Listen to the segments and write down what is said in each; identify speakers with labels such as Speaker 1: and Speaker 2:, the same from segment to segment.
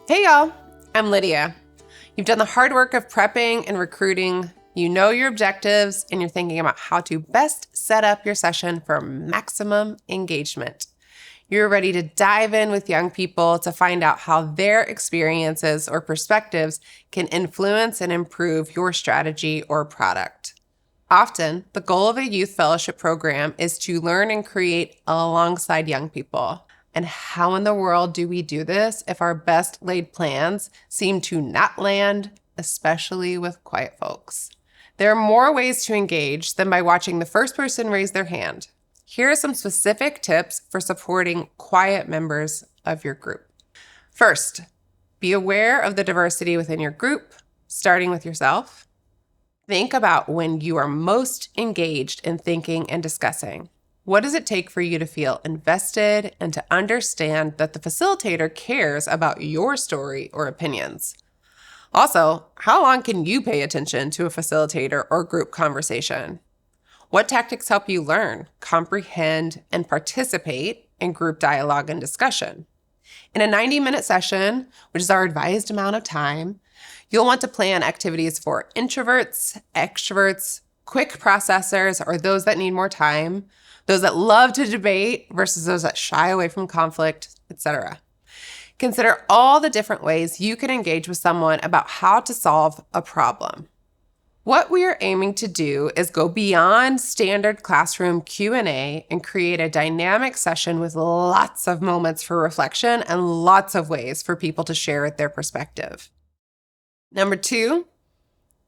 Speaker 1: Hey y'all, I'm Lydia. You've done the hard work of prepping and recruiting. You know your objectives and you're thinking about how to best set up your session for maximum engagement. You're ready to dive in with young people to find out how their experiences or perspectives can influence and improve your strategy or product. Often, the goal of a youth fellowship program is to learn and create alongside young people. And how in the world do we do this if our best laid plans seem to not land, especially with quiet folks? There are more ways to engage than by watching the first person raise their hand. Here are some specific tips for supporting quiet members of your group. First, be aware of the diversity within your group, starting with yourself. Think about when you are most engaged in thinking and discussing. What does it take for you to feel invested and to understand that the facilitator cares about your story or opinions? Also, how long can you pay attention to a facilitator or group conversation? What tactics help you learn, comprehend, and participate in group dialogue and discussion? In a 90-minute session, which is our advised amount of time, you'll want to plan activities for introverts, extroverts, quick processors, or those that need more time, those that love to debate versus those that shy away from conflict, etc. Consider all the different ways you can engage with someone about how to solve a problem. What we are aiming to do is go beyond standard classroom Q&A and create a dynamic session with lots of moments for reflection and lots of ways for people to share their perspective. Number 2,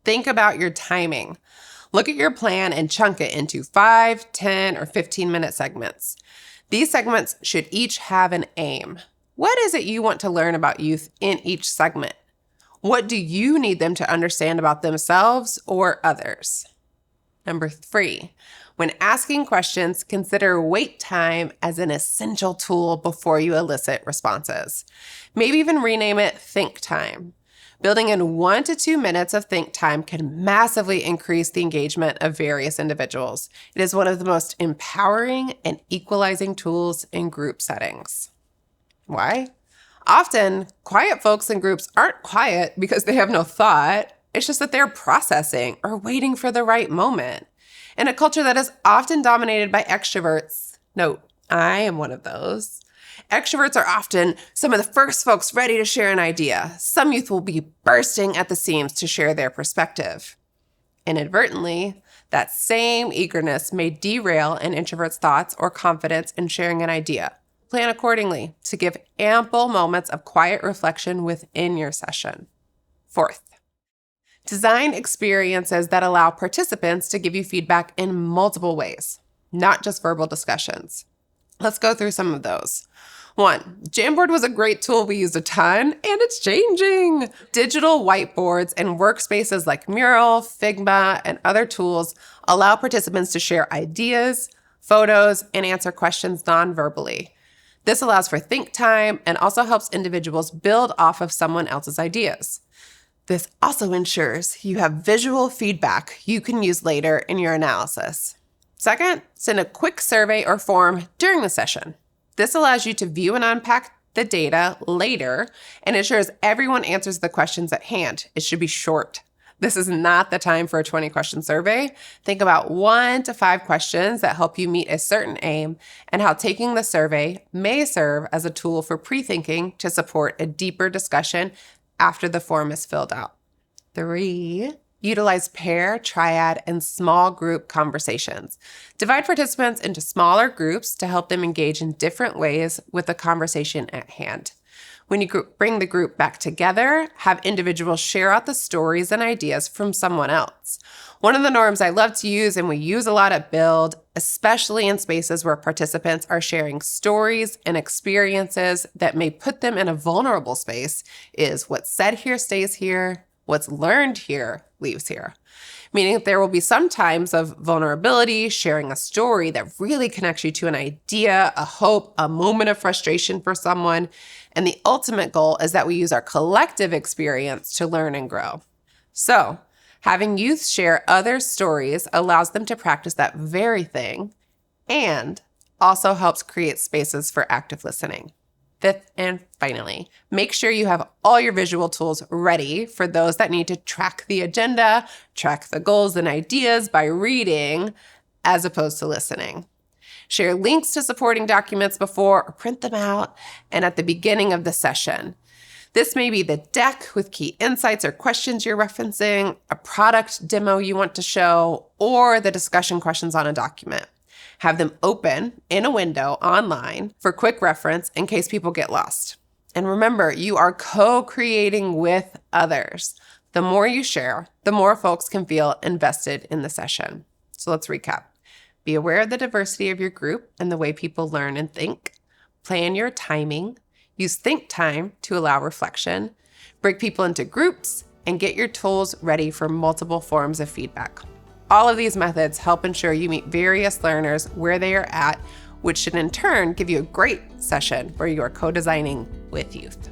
Speaker 1: think about your timing. Look at your plan and chunk it into 5, 10, or 15-minute segments. These segments should each have an aim. What is it you want to learn about youth in each segment? What do you need them to understand about themselves or others? Number 3, when asking questions, consider wait time as an essential tool before you elicit responses. Maybe even rename it think time. Building in 1 to 2 minutes of think time can massively increase the engagement of various individuals. It is one of the most empowering and equalizing tools in group settings. Why? Often, quiet folks in groups aren't quiet because they have no thought. It's just that they're processing or waiting for the right moment. In a culture that is often dominated by extroverts, note, I am one of those. Extroverts are often some of the first folks ready to share an idea. Some youth will be bursting at the seams to share their perspective. Inadvertently, that same eagerness may derail an introvert's thoughts or confidence in sharing an idea. Plan accordingly to give ample moments of quiet reflection within your session. 4th, design experiences that allow participants to give you feedback in multiple ways, not just verbal discussions. Let's go through some of those. 1, Jamboard was a great tool we used a ton, and it's changing. Digital whiteboards and workspaces like Mural, Figma, and other tools allow participants to share ideas, photos, and answer questions non-verbally. This allows for think time and also helps individuals build off of someone else's ideas. This also ensures you have visual feedback you can use later in your analysis. 2nd, send a quick survey or form during the session. This allows you to view and unpack the data later and ensures everyone answers the questions at hand. It should be short. This is not the time for a 20-question survey. Think about 1 to 5 questions that help you meet a certain aim and how taking the survey may serve as a tool for pre-thinking to support a deeper discussion after the form is filled out. 3, utilize pair, triad, and small group conversations. Divide participants into smaller groups to help them engage in different ways with the conversation at hand. When you bring the group back together, have individuals share out the stories and ideas from someone else. One of the norms I love to use and we use a lot at Build, especially in spaces where participants are sharing stories and experiences that may put them in a vulnerable space, is what's said here stays here, what's learned here leaves here. Meaning that there will be some times of vulnerability, sharing a story that really connects you to an idea, a hope, a moment of frustration for someone. And the ultimate goal is that we use our collective experience to learn and grow. So, having youth share other stories allows them to practice that very thing and also helps create spaces for active listening. Fifth and finally, make sure you have all your visual tools ready for those that need to track the agenda, track the goals and ideas by reading as opposed to listening. Share links to supporting documents before or print them out and at the beginning of the session. This may be the deck with key insights or questions you're referencing, a product demo you want to show, or the discussion questions on a document. Have them open in a window online for quick reference in case people get lost. And remember, you are co-creating with others. The more you share, the more folks can feel invested in the session. So let's recap. Be aware of the diversity of your group and the way people learn and think. Plan your timing. Use think time to allow reflection. Break people into groups and get your tools ready for multiple forms of feedback. All of these methods help ensure you meet various learners where they are at, which should in turn give you a great session where you are co-designing with youth.